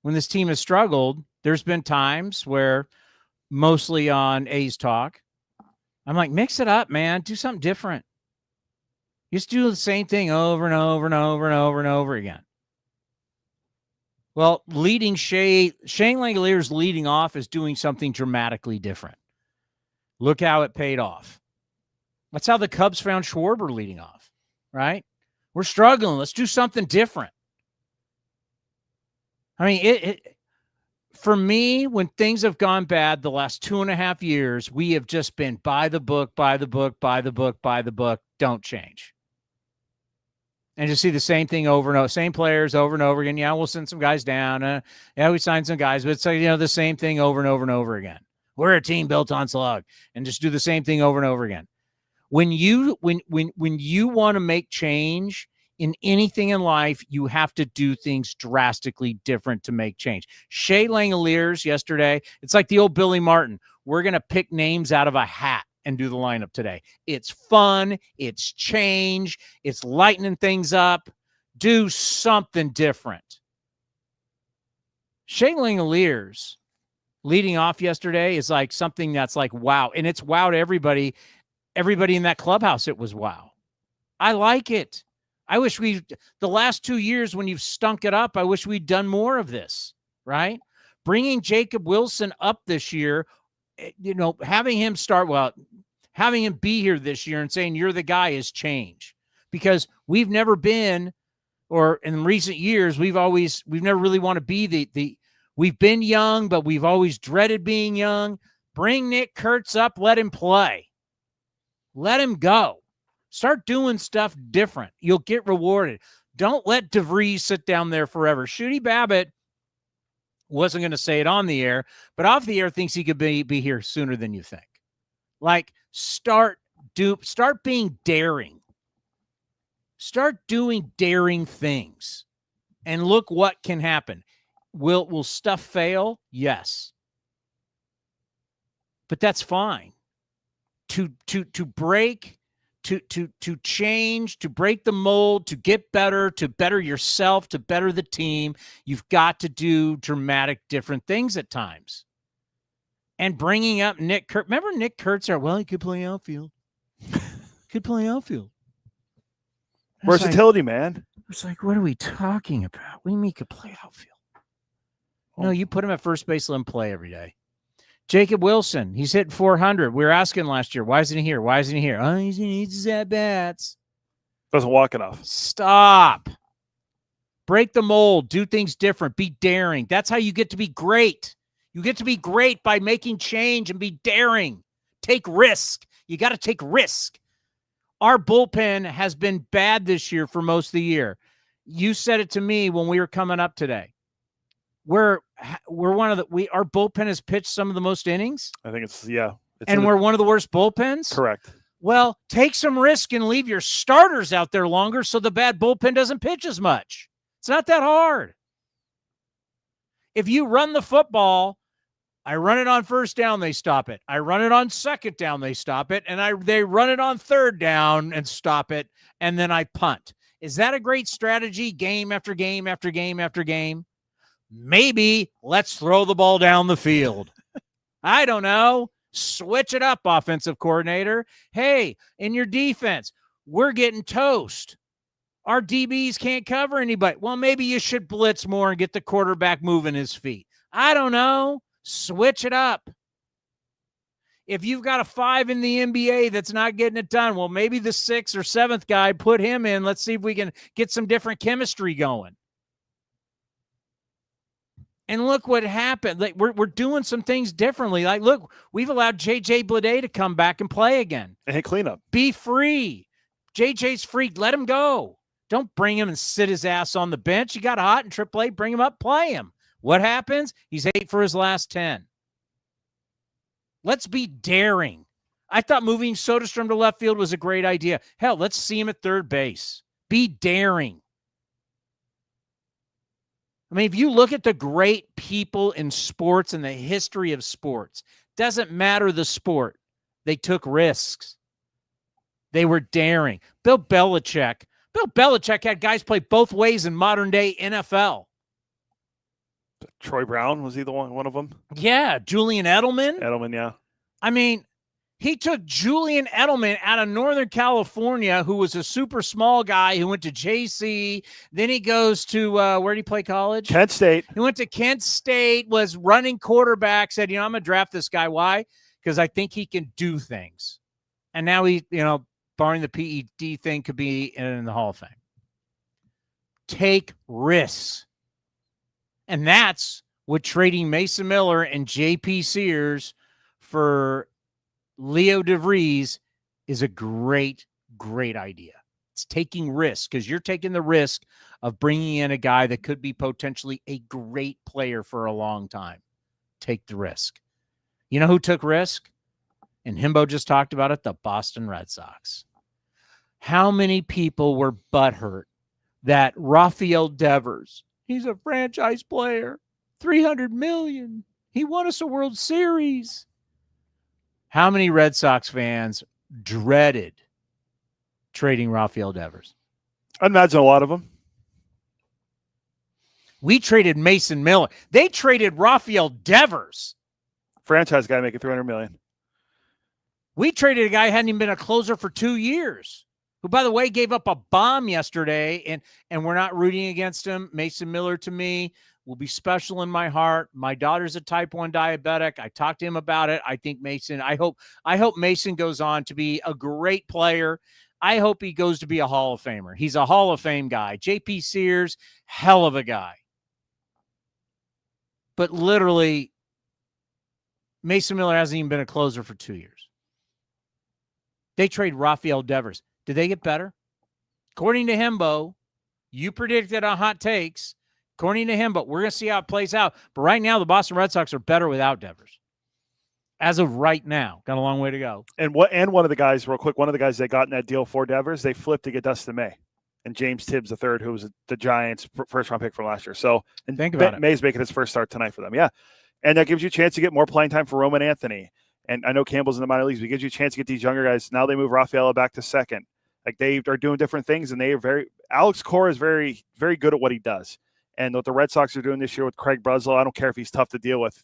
when this team has struggled, there's been times where, mostly on A's Talk, I'm like, mix it up, man. Do something different. Just do the same thing over and over and over and over and over again. Well, Shea Langeliers leading off is doing something dramatically different. Look how it paid off. That's how the Cubs found Schwarber leading off, right? We're struggling. Let's do something different. I mean, for me, when things have gone bad the last 2.5 years, we have just been by the book, by the book, by the book, by the book. Don't change. And just see the same thing over and over, same players over and over again. Yeah, we'll send some guys down. Yeah, we signed some guys, but it's like, you know, the same thing over and over and over again. We're a team built on slug, and just do the same thing over and over again. When you want to make change in anything in life, you have to do things drastically different to make change. Shea Langeliers yesterday, it's like the old Billy Martin. We're going to pick names out of a hat and do the lineup today. It's fun. It's change. It's lightening things up. Do something different. Shea Langeliers leading off yesterday is like something that's like, wow. And it's wow to everybody. Everybody in that clubhouse, it was wow. I like it. I wish the last 2 years when you've stunk it up, I wish we'd done more of this, right? Bringing Jacob Wilson up this year, having him having him be here this year and saying you're the guy is change, because we've never been, or in recent years, we've never really want to be we've been young, but we've always dreaded being young. Bring Nick Kurtz up, let him play. Let him go. Start doing stuff different. You'll get rewarded. Don't let Vries sit down there forever. Shooty Babbitt wasn't going to say it on the air, but off the air thinks he could be here sooner than you think. Like, start being daring. Start doing daring things, and look what can happen. Will stuff fail? Yes, but that's fine. To break, to change, to break the mold, to get better, to better yourself, to better the team, you've got to do dramatic, different things at times. And bringing up Nick Kurtz. Remember Nick Kurtz? He could play outfield. Could play outfield. Versatility, man. It's like, what are we talking about? What do you mean he could play outfield? No, you put him at first base, let him play every day. Jacob Wilson, he's hitting 400. We were asking last year, why isn't he here? Why isn't he here? Oh, he needs his at-bats. Doesn't walk enough. Stop. Break the mold. Do things different. Be daring. That's how you get to be great. You get to be great by making change and be daring. Take risk. You got to take risk. Our bullpen has been bad this year for most of the year. You said it to me when we were coming up today. We're one of our bullpen has pitched some of the most innings. I think it's we're one of the worst bullpens. Correct. Well, take some risk and leave your starters out there longer so the bad bullpen doesn't pitch as much. It's not that hard. If you run the football, I run it on first down, they stop it. I run it on second down, they stop it. And they run it on third down and stop it. And then I punt. Is that a great strategy? Game after game after game after game? Maybe let's throw the ball down the field. I don't know. Switch it up, offensive coordinator. Hey, in your defense, we're getting toast. Our DBs can't cover anybody. Well, maybe you should blitz more and get the quarterback moving his feet. I don't know. Switch it up. If you've got a 5 in the NBA that's not getting it done, well, maybe the 6th or 7th guy, put him in. Let's see if we can get some different chemistry going. And look what happened. Like, we're doing some things differently. Like, look, we've allowed JJ Bleday to come back and play again. And hit cleanup. Be free. JJ's free. Let him go. Don't bring him and sit his ass on the bench. You got hot in AAA, bring him up, play him. What happens? He's 8 for his last 10. Let's be daring. I thought moving Soderstrom to left field was a great idea. Hell, let's see him at third base. Be daring. I mean, if you look at the great people in sports and the history of sports, doesn't matter the sport, they took risks. They were daring. Bill Belichick had guys play both ways in modern day NFL. Troy Brown, was he the one of them? Yeah, Julian Edelman. Edelman, yeah. I mean, he took Julian Edelman out of Northern California, who was a super small guy who went to JC. Then he goes to, where did he play college? Kent State. He went to Kent State, was running quarterback, said, I'm going to draft this guy. Why? Because I think he can do things. And now he, barring the PED thing, could be in the Hall of Fame. Take risks. And that's what trading Mason Miller and J.P. Sears for Leo DeVries is a great, great idea. It's taking risks, because you're taking the risk of bringing in a guy that could be potentially a great player for a long time. Take the risk. You know who took risk? And Hembo just talked about it, the Boston Red Sox. How many people were butthurt that Rafael Devers, he's a franchise player, $300 million. He won us a World Series. How many Red Sox fans dreaded trading Rafael Devers? I imagine a lot of them. We traded Mason Miller. They traded Rafael Devers. franchise guy making $300 million. We traded a guy who hadn't even been a closer for 2 years, who, by the way, gave up a bomb yesterday, and we're not rooting against him. Mason Miller, to me, will be special in my heart. My daughter's a type 1 diabetic. I talked to him about it. I think Mason, I hope Mason goes on to be a great player. I hope he goes to be a Hall of Famer. He's a Hall of Fame guy. JP Sears, hell of a guy. But literally, Mason Miller hasn't even been a closer for 2 years. They trade Rafael Devers. Did they get better? According to Hembo, you predicted on Hot Takes. According to Hembo, we're going to see how it plays out. But right now, the Boston Red Sox are better without Devers. As of right now, got a long way to go. And one of the guys, real quick, one of the guys they got in that deal for Devers, they flipped to get Dustin May and James Tibbs III, who was the Giants' first-round pick from last year. So, and think about it. May's making his first start tonight for them. Yeah, and that gives you a chance to get more playing time for Roman Anthony. And I know Campbell's in the minor leagues, but it gives you a chance to get these younger guys. Now they move Rafaela back to second. Like, they are doing different things, and they are Alex Cora is very, very good at what he does. And what the Red Sox are doing this year with Craig Breslow, I don't care if he's tough to deal with.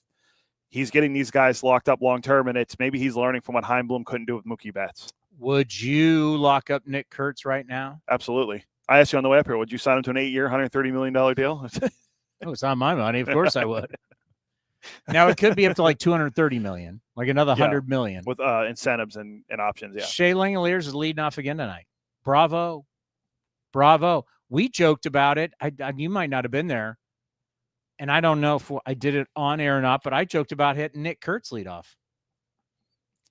He's getting these guys locked up long-term, and maybe he's learning from what Heimblum couldn't do with Mookie Betts. Would you lock up Nick Kurtz right now? Absolutely. I asked you on the way up here, would you sign him to an 8-year, $130 million deal? Oh, it's not my money. Of course I would. Now it could be up to like $230 million, like another $100 million. With incentives and options, yeah. Shea Langeliers is leading off again tonight. Bravo. Bravo. We joked about it. You might not have been there. And I don't know if I did it on air or not, but I joked about hitting Nick Kurtz lead off.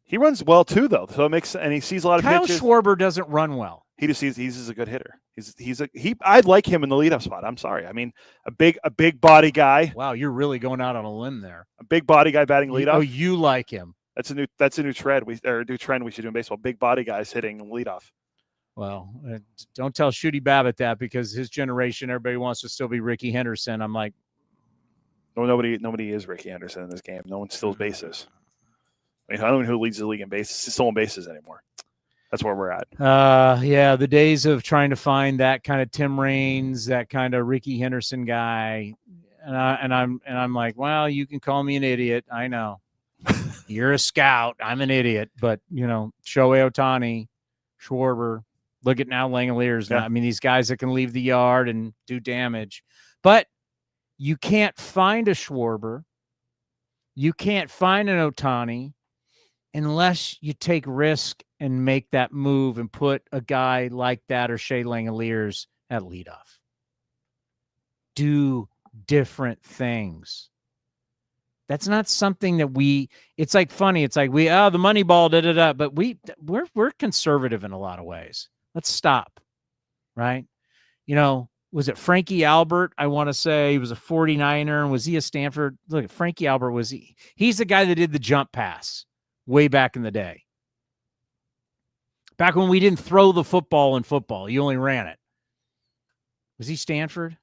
He runs well too, though. So it makes, and he sees a lot of Kyle pitches. Schwarber doesn't run well. He just sees he's a good hitter. I'd like him in the leadoff spot. I'm sorry. I mean, a big body guy. Wow, you're really going out on a limb there. A big body guy batting leadoff. Oh, you like him? That's a new trend. New trend we should do in baseball. Big body guys hitting leadoff. Well, don't tell Shooty Babbitt that, because his generation, everybody wants to still be Ricky Henderson. I'm like, no, nobody is Ricky Henderson in this game. No one steals bases. I mean, I don't know who leads the league in bases, stolen bases anymore. That's where we're at. Yeah, the days of trying to find that kind of Tim Raines, that kind of Ricky Henderson guy, and I'm like, well, you can call me an idiot. I know you're a scout. I'm an idiot, but Shohei Ohtani, Schwarber. Look at now Langeliers. Yeah. I mean, these guys that can leave the yard and do damage, but you can't find a Schwarber. You can't find an Ohtani unless you take risk and make that move and put a guy like that or Shea Langeliers at leadoff. Do different things. That's not something that it's like funny. It's like the money ball, but we're conservative in a lot of ways. Let's stop. Right. Was it Frankie Albert? I want to say he was a 49er. And was he a Stanford? Look, Frankie Albert he's the guy that did the jump pass way back in the day. Back when we didn't throw the football in football, you only ran it. Was he Stanford?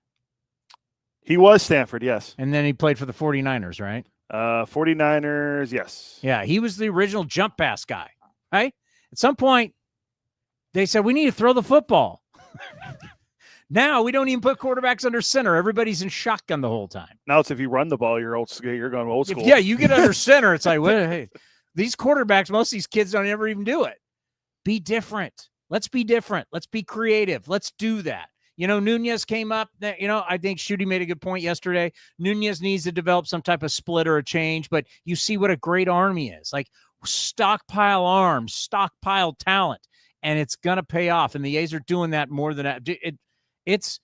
He was Stanford, yes. And then he played for the 49ers, right? 49ers, yes. Yeah, he was the original jump pass guy, right? At some point, they said, we need to throw the football. Now we don't even put quarterbacks under center. Everybody's in shotgun the whole time. Now it's if you run the ball, you're going old school. You get under center. It's like, hey, these quarterbacks, most of these kids don't ever even do it. Be different. Let's be different. Let's be creative. Let's do that. Nunez came up. I think Shooty made a good point yesterday. Nunez needs to develop some type of split or a change, but you see what a great arm he is. Like, stockpile arms, stockpile talent, and it's going to pay off. And the A's are doing that more than that. It's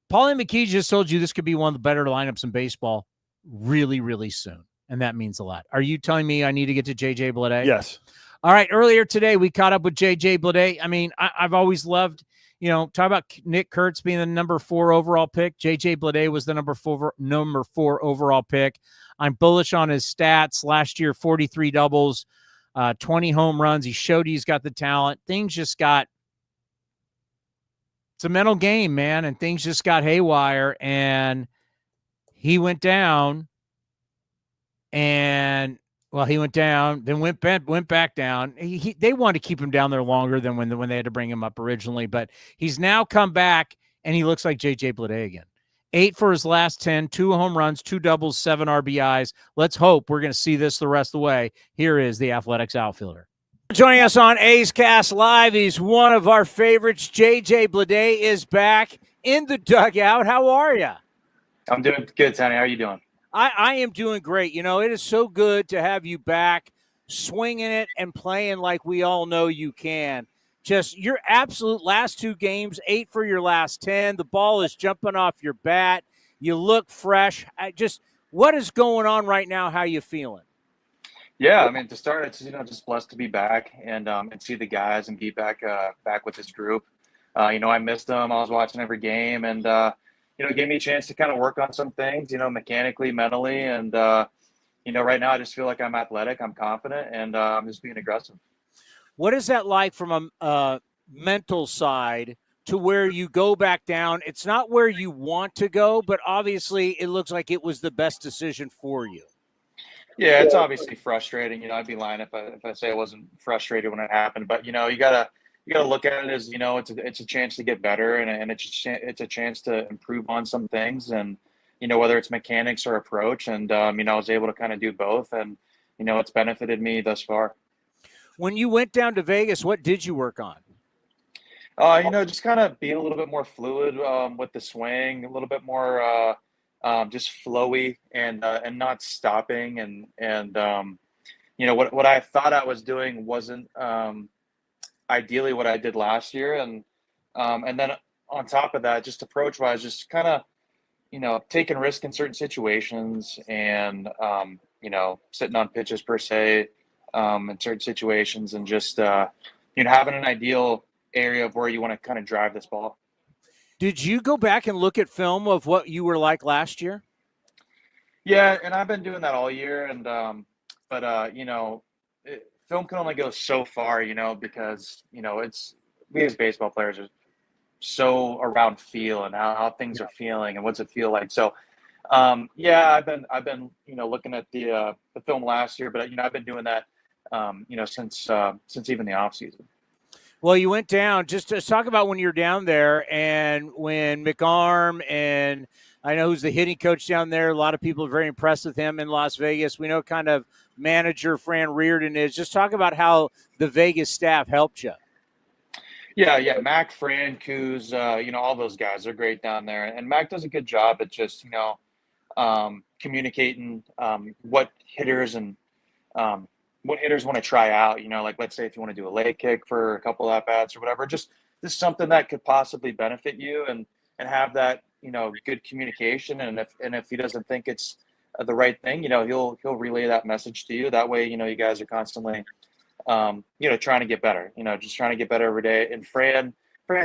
Paul Hembekides just told you this could be one of the better lineups in baseball really, really soon. And that means a lot. Are you telling me I need to get to JJ Bleday? Yes. All right. Earlier today, we caught up with JJ Bleday. I mean, I've always loved, talk about Nick Kurtz being the number 4 overall pick. JJ Bleday was the number 4 overall pick. I'm bullish on his stats. Last year, 43 doubles, 20 home runs. He showed he's got the talent. Things just got, it's a mental game, man, and things just got haywire, and he went down, and he went down, then went back down. They wanted to keep him down there longer than when they had to bring him up originally, but he's now come back, and he looks like JJ Bleday again. 8 for his last 10, 2 home runs, 2 doubles, 7 RBIs. Let's hope we're going to see this the rest of the way. Here is the Athletics outfielder. Joining us on A's Cast Live, he's one of our favorites. JJ Bleday is back in the dugout. How are you? I'm doing good, Towny. How are you doing? I am doing great. You know, it is so good to have you back, swinging it and playing like we all know you can. Just your absolute last 2 games, 8 for your last 10. The ball is jumping off your bat. You look fresh. What is going on right now? How you feeling? Yeah, I mean, to start, it's just blessed to be back and see the guys and be back with this group. I missed them. I was watching every game, and it gave me a chance to kind of work on some things, mechanically, mentally, and right now I just feel like I'm athletic, I'm confident, and I'm just being aggressive. What is that like from a mental side to where you go back down? It's not where you want to go, but obviously it looks like it was the best decision for you. Yeah, it's obviously frustrating. I'd be lying if I say I wasn't frustrated when it happened. But you gotta look at it as it's a chance to get better, and it's a chance to improve on some things, and whether it's mechanics or approach. And I was able to kind of do both, and it's benefited me thus far. When you went down to Vegas, what did you work on? Just kind of being a little bit more fluid with the swing, a little bit more. Just flowy and not stopping, and what I thought I was doing wasn't ideally what I did last year, and then on top of that, just approach wise, just kind of taking risk in certain situations, and sitting on pitches per se in certain situations, and just having an ideal area of where you want to kind of drive this ball. Did you go back and look at film of what you were like last year? Yeah, and I've been doing that all year, and film can only go so far, because it's we as baseball players are so around feel and how things are feeling and what's it feel like. So, I've been looking at the film last year, but I've been doing that since even the off season. Well, you went down. Just to talk about when you're down there and when McArm, and I know who's the hitting coach down there. A lot of people are very impressed with him in Las Vegas. We know kind of manager Fran Reardon is. Just talk about how the Vegas staff helped you. Yeah. Mac, Fran, Kuz, all those guys are great down there. And Mac does a good job at just, communicating what hitters and what hitters want to try out, like let's say if you want to do a leg kick for a couple of at-bats or whatever, just this is something that could possibly benefit you, and have that, good communication. And if he doesn't think it's the right thing, he'll relay that message to you. That way, you guys are constantly, trying to get better, just trying to get better every day. And Fran,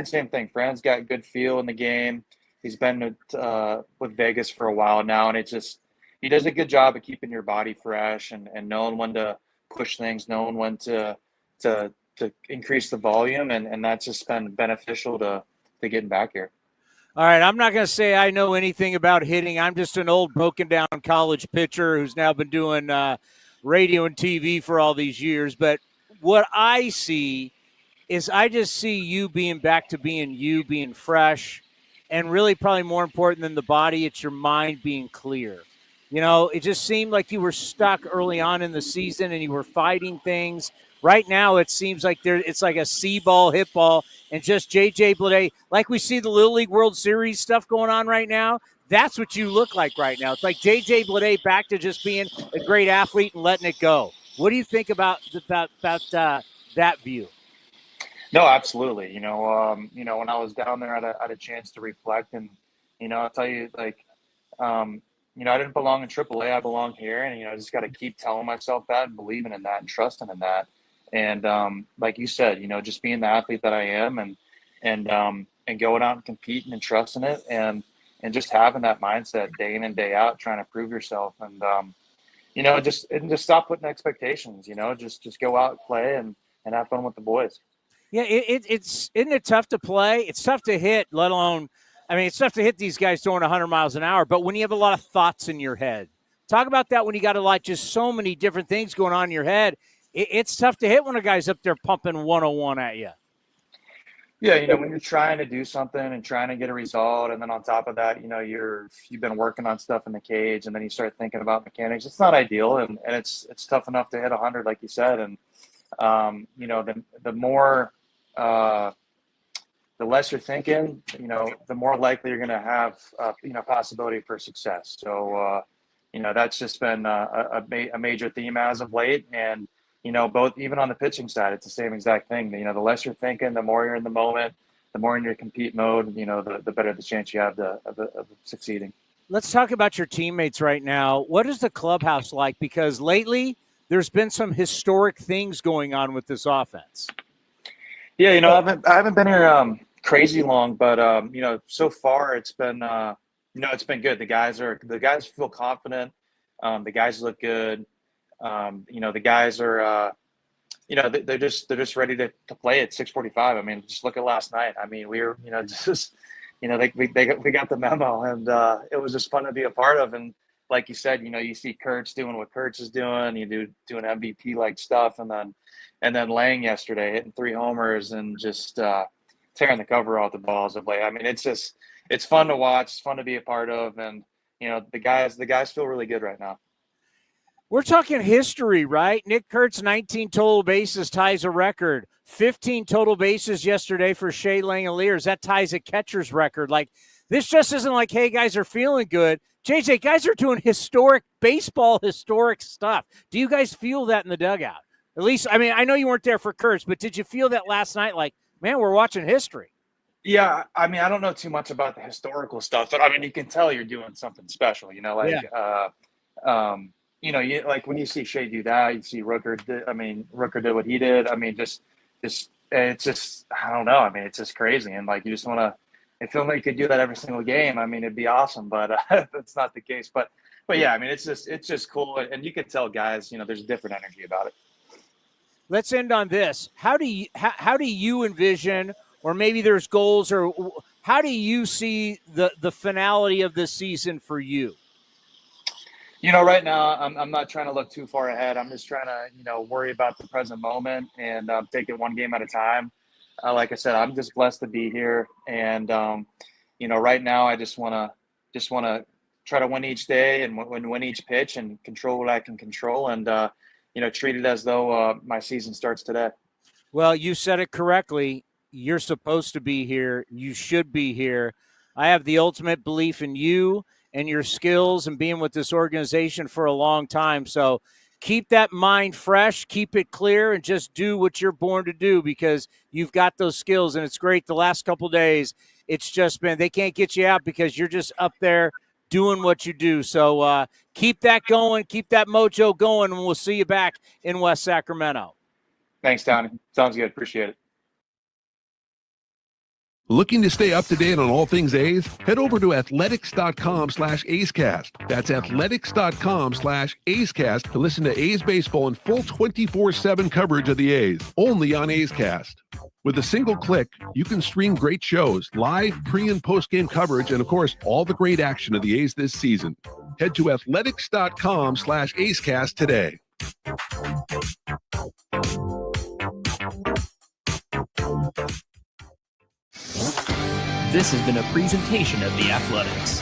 same thing. Fran's got good feel in the game. He's been with Vegas for a while now, and he does a good job of keeping your body fresh and knowing when to push things, knowing when to increase the volume, and that's just been beneficial to getting back here. All right, I'm not going to say I know anything about hitting. I'm just an old broken down college pitcher who's now been doing radio and TV for all these years. But what I see is I just see you being back to being you, being fresh, and really probably more important than the body, it's your mind being clear. It just seemed like you were stuck early on in the season and you were fighting things. Right now, it seems like it's like a C-ball, hit ball, and just JJ Bleday, like we see the Little League World Series stuff going on right now. That's what you look like right now. It's like JJ Bleday back to just being a great athlete and letting it go. What do you think about that view? No, absolutely. When I was down there, I had a chance to reflect, and I'll tell you, like, I didn't belong in AAA. I belong here, and I just got to keep telling myself that and believing in that and trusting in that. And like you said, just being the athlete that I am, and going out and competing and trusting it, and just having that mindset day in and day out, trying to prove yourself, and just stop putting expectations. Just go out, play, and have fun with the boys. Yeah, isn't it tough to play? It's tough to hit, let alone. I mean, it's tough to hit these guys throwing 100 miles an hour, but when you have a lot of thoughts in your head, talk about that when you got just so many different things going on in your head. It's tough to hit when a guy's up there pumping 101 at you. Yeah, when you're trying to do something and trying to get a result, and then on top of that, you've been working on stuff in the cage, and then you start thinking about mechanics. It's not ideal, and it's tough enough to hit 100, like you said, and the more the less you're thinking, the more likely you're going to have possibility for success. So that's just been a major theme as of late, and both, even on the pitching side, it's the same exact thing. The less you're thinking, the more you're in the moment, the more in your compete mode, the better the chance you have of succeeding. Let's talk about your teammates right now. What is the clubhouse like? Because lately there's been some historic things going on with this offense. Yeah, I haven't been here crazy long, but so far it's been it's been good. The guys feel confident. The guys look good. The guys are, they're just ready to play at 6:45. I mean, just look at last night. I mean, we were, we got the memo, and it was just fun to be a part of. And like you said, you see Kurtz doing what Kurtz is doing. You doing MVP like stuff, and then Lang yesterday hitting 3 homers and just tearing the cover off the balls of late. I mean, it's fun to watch. It's fun to be a part of, and the guys feel really good right now. We're talking history, right? Nick Kurtz, 19 total bases, ties a record. 15 total bases yesterday for Shea Langeliers. That ties a catcher's record. Like, this just isn't like, hey, guys are feeling good. JJ, guys are doing historic stuff. Do you guys feel that in the dugout? At least, I mean, I know you weren't there for Kurtz, but did you feel that last night? Like, man, we're watching history. Yeah, I mean, I don't know too much about the historical stuff, but I mean, you can tell you're doing something special, like when you see Shea do that, you see Rooker did what he did. I mean, it's just, I don't know. I mean, it's just crazy. And like, you just want to, if only you could do that every single game, I mean, it'd be awesome, but that's not the case. But yeah, I mean, it's just cool. And you can tell guys, there's a different energy about it. Let's end on this. How do you envision, or maybe there's goals, or how do you see the finality of this season for you? Right now, I'm not trying to look too far ahead. I'm just trying to, worry about the present moment and take it one game at a time. Like I said, I'm just blessed to be here, and right now I just want to try to win each day and win each pitch and control what I can control, and treat it as though my season starts today. Well, you said it correctly. You're supposed to be here. You should be here. I have the ultimate belief in you and your skills and being with this organization for a long time. So keep that mind fresh, keep it clear, and just do what you're born to do, because you've got those skills. And it's great. The last couple of days, it's just been, they can't get you out because you're just up there doing what you do. So keep that going, keep that mojo going, and we'll see you back in West Sacramento. Thanks, Towny. Sounds good. Appreciate it. Looking to stay up to date on all things A's? Head over to athletics.com/A'scast. That's athletics.com/A'scast to listen to A's baseball in full 24/7 coverage of the A's, only on A's Cast. With a single click, you can stream great shows, live pre- and post-game coverage, and of course, all the great action of the A's this season. Head to athletics.com/A'scast today. This has been a presentation of The Athletics.